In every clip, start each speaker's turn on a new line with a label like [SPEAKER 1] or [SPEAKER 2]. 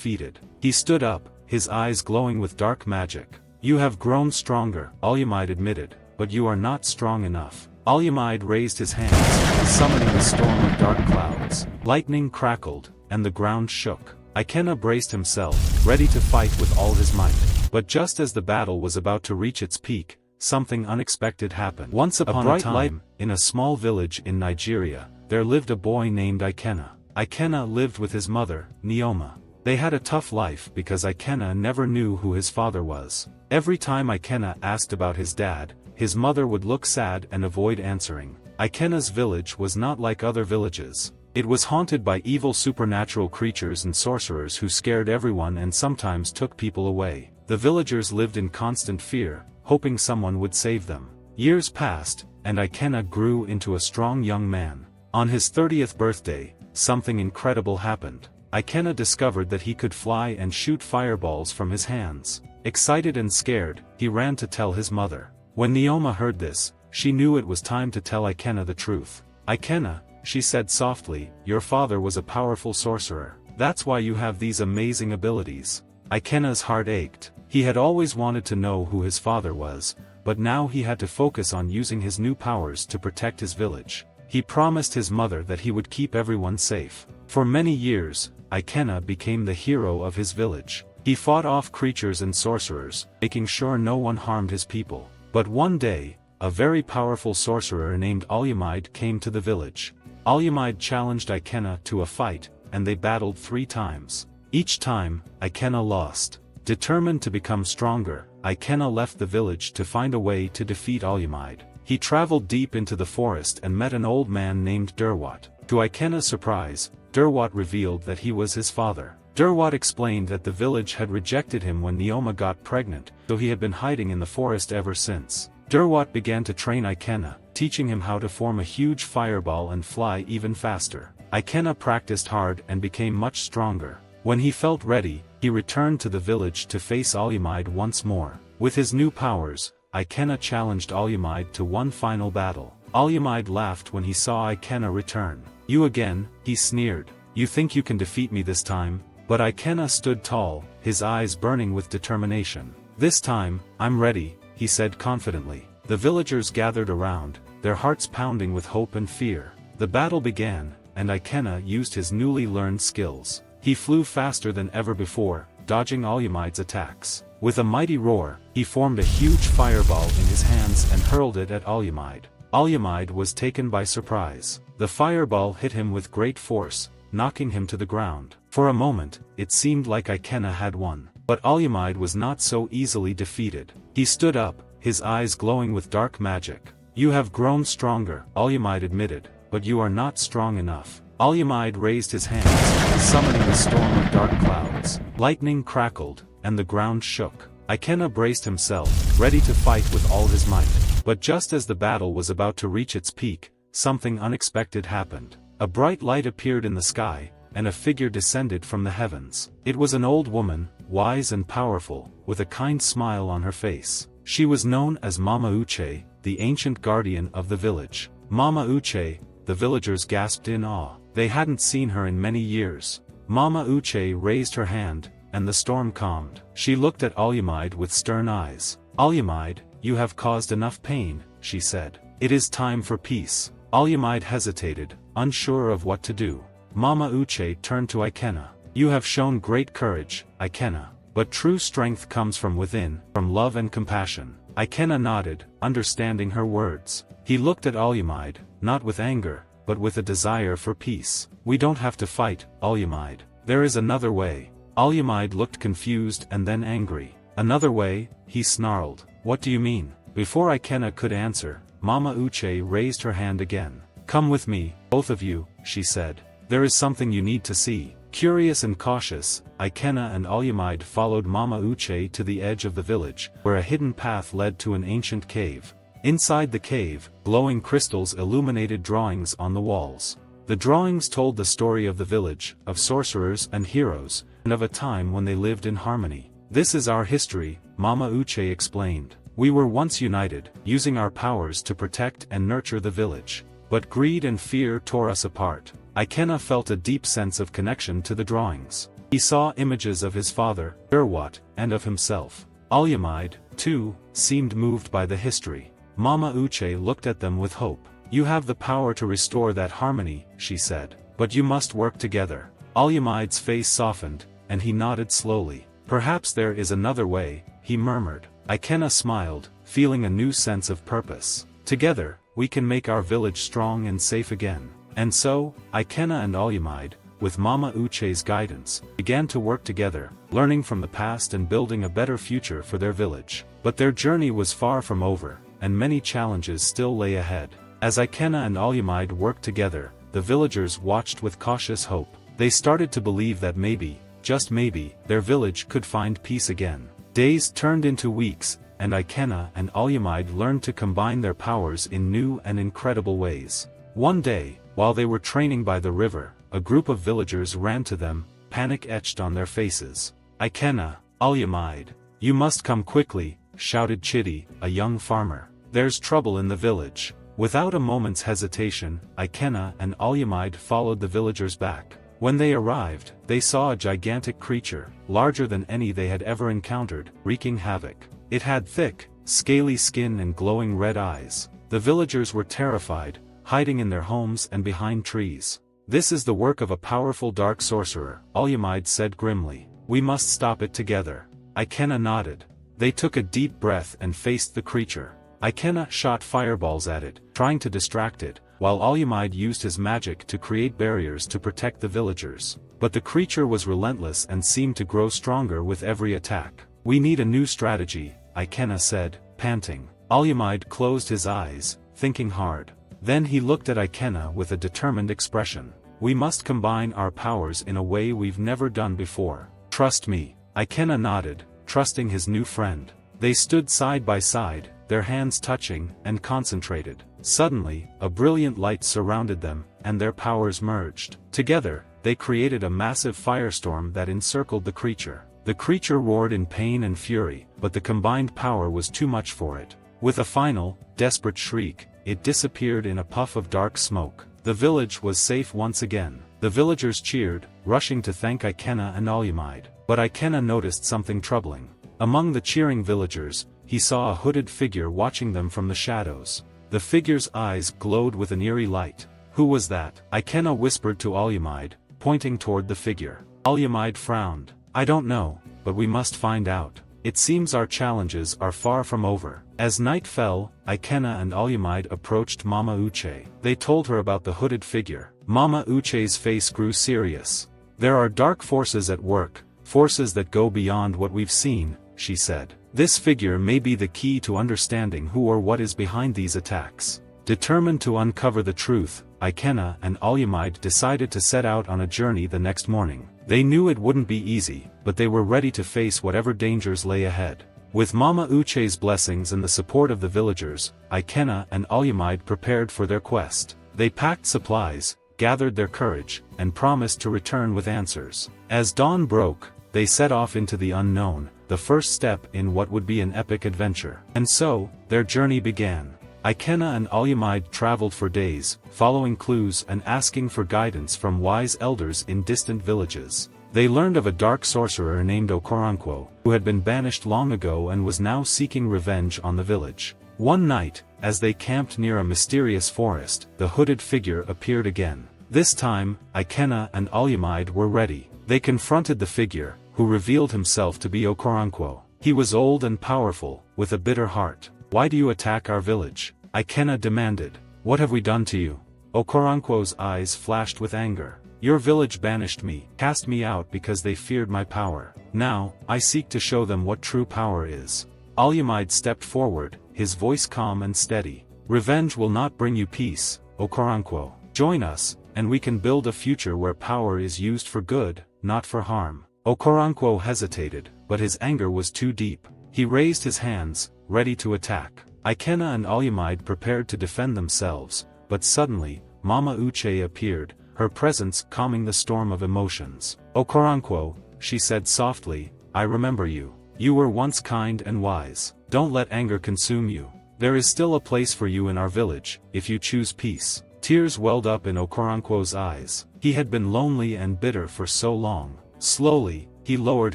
[SPEAKER 1] defeated. He stood up, his eyes glowing with dark magic. "You have grown stronger," Alumide admitted, "but you are not strong enough." Alumide raised his hands, summoning a storm of dark clouds. Lightning crackled, and the ground shook. Ikenna braced himself, ready to fight with all his might. But just as the battle was about to reach its peak, something unexpected happened. Once upon a time, in a small village in Nigeria, there lived a boy named Ikenna. Ikenna lived with his mother, Neoma. They had a tough life because Ikenna never knew who his father was. Every time Ikenna asked about his dad, his mother would look sad and avoid answering. Ikenna's village was not like other villages. It was haunted by evil supernatural creatures and sorcerers who scared everyone and sometimes took people away. The villagers lived in constant fear, hoping someone would save them. Years passed, and Ikenna grew into a strong young man. On his 30th birthday, something incredible happened. Ikenna discovered that he could fly and shoot fireballs from his hands. Excited and scared, he ran to tell his mother. When Neoma heard this, she knew it was time to tell Ikenna the truth. "Ikenna," she said softly, "your father was a powerful sorcerer. That's why you have these amazing abilities." Ikenna's heart ached. He had always wanted to know who his father was, but now he had to focus on using his new powers to protect his village. He promised his mother that he would keep everyone safe. For many years, Ikenna became the hero of his village. He fought off creatures and sorcerers, making sure no one harmed his people. But one day, a very powerful sorcerer named Alumide came to the village. Alumide challenged Ikenna to a fight, and they battled 3 times. Each time, Ikenna lost. Determined to become stronger, Ikenna left the village to find a way to defeat Alumide. He traveled deep into the forest and met an old man named Durwat. To Ikenna's surprise, Durwat revealed that he was his father. Durwat explained that the village had rejected him when Neoma got pregnant, so he had been hiding in the forest ever since. Durwat began to train Ikenna, teaching him how to form a huge fireball and fly even faster. Ikenna practiced hard and became much stronger. When he felt ready, he returned to the village to face Alumide once more. With his new powers, Ikenna challenged Alumide to one final battle. Alumide laughed when he saw Ikenna return. "You again," he sneered. "You think you can defeat me this time?" But Ikenna stood tall, his eyes burning with determination. "This time, I'm ready," he said confidently. The villagers gathered around, their hearts pounding with hope and fear. The battle began, and Ikenna used his newly learned skills. He flew faster than ever before, dodging Alumide's attacks. With a mighty roar, he formed a huge fireball in his hands and hurled it at Alumide. Alumide was taken by surprise. The fireball hit him with great force, knocking him to the ground. For a moment, it seemed like Ikenna had won. But Alumide was not so easily defeated. He stood up, his eyes glowing with dark magic. "You have grown stronger," Alumide admitted, "but you are not strong enough." Alumide raised his hands, summoning a storm of dark clouds. Lightning crackled, and the ground shook. Ikenna braced himself, ready to fight with all his might. But just as the battle was about to reach its peak, something unexpected happened. A bright light appeared in the sky, and a figure descended from the heavens. It was an old woman, wise and powerful, with a kind smile on her face. She was known as Mama Uche, the ancient guardian of the village. Mama Uche, the villagers gasped in awe. They hadn't seen her in many years. Mama Uche raised her hand, and the storm calmed. She looked at Alumide with stern eyes. "Alumide, you have caused enough pain," she said. "It is time for peace." Alumide hesitated, unsure of what to do. Mama Uche turned to Ikenna. "You have shown great courage, Ikenna. But true strength comes from within, from love and compassion." Ikenna nodded, understanding her words. He looked at Alumide, not with anger, but with a desire for peace. "We don't have to fight, Alumide. There is another way." Alumide looked confused and then angry. "Another way?" he snarled. "What do you mean?" Before Ikenna could answer, Mama Uche raised her hand again. "Come with me, both of you," she said. "There is something you need to see." Curious and cautious, Ikenna and Alumide followed Mama Uche to the edge of the village, where a hidden path led to an ancient cave. Inside the cave, glowing crystals illuminated drawings on the walls. The drawings told the story of the village, of sorcerers and heroes, and of a time when they lived in harmony. "This is our history," Mama Uche explained. "We were once united, using our powers to protect and nurture the village. But greed and fear tore us apart." Ikenna felt a deep sense of connection to the drawings. He saw images of his father, Urwat, and of himself. Alumide, too, seemed moved by the history. Mama Uche looked at them with hope. "You have the power to restore that harmony," she said. "But you must work together." Alumide's face softened, and he nodded slowly. "Perhaps there is another way," he murmured. Ikenna smiled, feeling a new sense of purpose. "Together, we can make our village strong and safe again." And so, Ikenna and Alumide, with Mama Uche's guidance, began to work together, learning from the past and building a better future for their village. But their journey was far from over, and many challenges still lay ahead. As Ikenna and Alumide worked together, the villagers watched with cautious hope. They started to believe that maybe, just maybe, their village could find peace again. Days turned into weeks, and Ikenna and Alumide learned to combine their powers in new and incredible ways. One day, while they were training by the river, a group of villagers ran to them, panic etched on their faces. "Ikenna, Alumide, you must come quickly," shouted Chidi, a young farmer. "There's trouble in the village." Without a moment's hesitation, Ikenna and Alumide followed the villagers back. When they arrived, they saw a gigantic creature, larger than any they had ever encountered, wreaking havoc. It had thick, scaly skin and glowing red eyes. The villagers were terrified, hiding in their homes and behind trees. "This is the work of a powerful dark sorcerer," Alumide said grimly. "We must stop it together." Ikenna nodded. They took a deep breath and faced the creature. Ikenna shot fireballs at it, trying to distract it, while Alumide used his magic to create barriers to protect the villagers. But the creature was relentless and seemed to grow stronger with every attack. "We need a new strategy," Ikenna said, panting. Alumide closed his eyes, thinking hard. Then he looked at Ikenna with a determined expression. "We must combine our powers in a way we've never done before. Trust me." Ikenna nodded, trusting his new friend. They stood side by side, their hands touching, and concentrated. Suddenly, a brilliant light surrounded them, and their powers merged. Together, they created a massive firestorm that encircled the creature. The creature roared in pain and fury, but the combined power was too much for it. With a final, desperate shriek, it disappeared in a puff of dark smoke. The village was safe once again. The villagers cheered, rushing to thank Ikenna and Alumide. But Ikenna noticed something troubling. Among the cheering villagers, he saw a hooded figure watching them from the shadows. The figure's eyes glowed with an eerie light. "Who was that?" Ikenna whispered to Alumide, pointing toward the figure. Alumide frowned. "I don't know, but we must find out. It seems our challenges are far from over." As night fell, Ikenna and Alumide approached Mama Uche. They told her about the hooded figure. Mama Uche's face grew serious. "There are dark forces at work, forces that go beyond what we've seen," she said. "This figure may be the key to understanding who or what is behind these attacks." Determined to uncover the truth, Ikenna and Alumide decided to set out on a journey the next morning. They knew it wouldn't be easy, but they were ready to face whatever dangers lay ahead. With Mama Uche's blessings and the support of the villagers, Ikenna and Alumide prepared for their quest. They packed supplies, gathered their courage, and promised to return with answers. As dawn broke, they set off into the unknown, the first step in what would be an epic adventure. And so, their journey began. Ikenna and Alumide traveled for days, following clues and asking for guidance from wise elders in distant villages. They learned of a dark sorcerer named Okoronkwo, who had been banished long ago and was now seeking revenge on the village. One night, as they camped near a mysterious forest, the hooded figure appeared again. This time, Ikenna and Alumide were ready. They confronted the figure, who revealed himself to be Okoronkwo. He was old and powerful, with a bitter heart. "Why do you attack our village?" Ikenna demanded. "What have we done to you?" Okoronkwo's eyes flashed with anger. "Your village banished me, cast me out because they feared my power. Now, I seek to show them what true power is." Alumide stepped forward, his voice calm and steady. "Revenge will not bring you peace, Okoronkwo. Join us, and we can build a future where power is used for good, not for harm." Okoronkwo hesitated, but his anger was too deep. He raised his hands, ready to attack. Ikenna and Alumide prepared to defend themselves, but suddenly, Mama Uche appeared, her presence calming the storm of emotions. "Okoronkwo," she said softly, "I remember you. You were once kind and wise. Don't let anger consume you. There is still a place for you in our village, if you choose peace." Tears welled up in Okoronkwo's eyes. He had been lonely and bitter for so long. Slowly, he lowered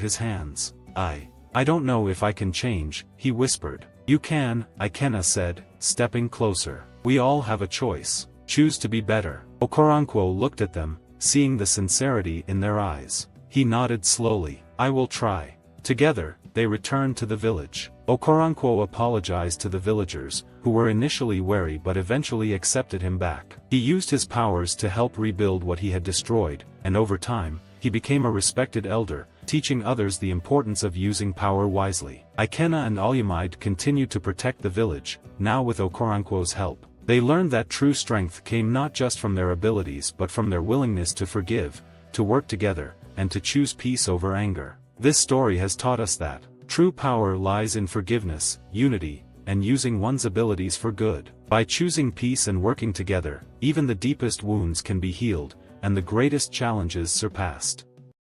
[SPEAKER 1] his hands. I don't know if I can change, he whispered. You can, Ikenna said, stepping closer. We all have a choice. Choose to be better. Okoronkwo looked at them, seeing the sincerity in their eyes. He nodded slowly. I will try. Together, they returned to the village. Okoronkwo apologized to the villagers, who were initially wary but eventually accepted him back. He used his powers to help rebuild what he had destroyed, and over time, he became a respected elder, teaching others the importance of using power wisely. Ikenna and Alumide continued to protect the village, now with Okoronkwo's help. They learned that true strength came not just from their abilities but from their willingness to forgive, to work together, and to choose peace over anger. This story has taught us that true power lies in forgiveness, unity, and using one's abilities for good. By choosing peace and working together, even the deepest wounds can be healed, and the greatest challenges surpassed.